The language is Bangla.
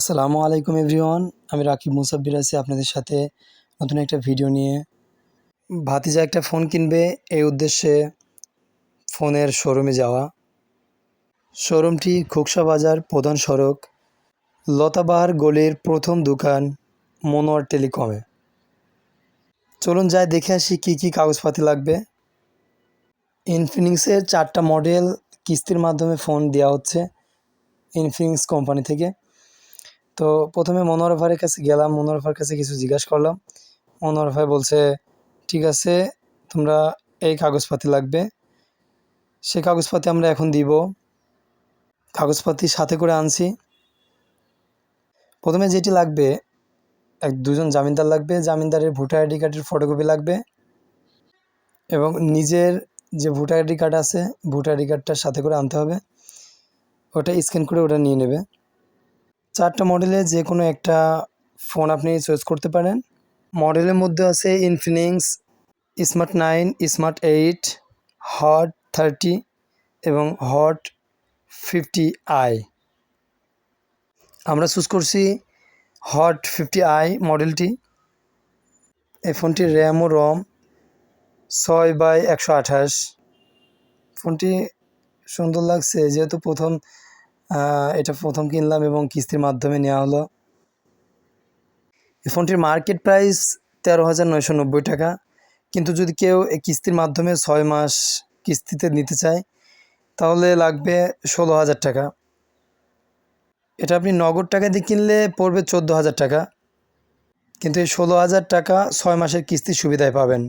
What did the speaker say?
আসসালামু আলাইকুম এভরিওয়ান। আমি রাকিব মুসাব্বির আছি আপনাদের সাথে নতুন একটা ভিডিও নিয়ে। ভাতিজা একটা ফোন কিনবে, এই উদ্দেশ্যে ফোনের শোরুমে যাওয়া। শোরুমটি খোকসা বাজার প্রধান সড়ক, লতাবাহার গলির প্রথম দোকান, মনোয়ার টেলিকমে। চলুন যাই দেখে আসি কী কী কাগজপাতি লাগবে। ইনফিনিক্সের 4টা মডেল কিস্তির মাধ্যমে ফোন দেওয়া হচ্ছে ইনফিনিক্স কোম্পানি থেকে। তো প্রথমে মনোয়ার ভাইয়ের কাছে গেলাম, মনোয়ার ভাইয়ের কাছে কিছু জিজ্ঞাসা করলাম। মনোয়ার ভাই বলছে ঠিক আছে, তোমরা এই কাগজপাতি লাগবে, সে কাগজপাতি আমরা এখন দিব। কাগজপাতি সাথে করে আনছি। প্রথমে যেটি লাগবে, দুজন জামিনদার লাগবে, জামিনদারের ভোটার আইডি কার্ডের ফটোকপি লাগবে এবং নিজের যে ভোটার আইডি কার্ড আছে ভোটার আইডি কার্ডটার সাথে করে আনতে হবে, ওটা স্ক্যান করে ওটা নিয়ে নেবে। 4টা মডেলে যে কোনো একটা ফোন আপনি চয়েস করতে পারেন। মডেলের মধ্যে আছে ইনফিনিক্স স্মার্ট 9, স্মার্ট 8, হট 30 এবং হট 50i। আমরা চুজ করছি হট 50i মডেলটি। এই ফোনটির র্যাম ও রম 6/128। ফোনটি সুন্দর লাগছে, যেহেতু এটা প্রথম কিনলাম এবং কিস্তির মাধ্যমে নেওয়া হলো। এই ফোনটির মার্কেট প্রাইস 13,990 টাকা, কিন্তু যদি কেউ এই কিস্তির মাধ্যমে 6 মাস কিস্তিতে নিতে চায় তাহলে লাগবে 16,000 টাকা। এটা আপনি নগদ টাকা দিয়ে কিনলে পড়বে 14,000 টাকা, কিন্তু এই 16,000 টাকা 6 মাসের কিস্তির সুবিধায় পাবেন।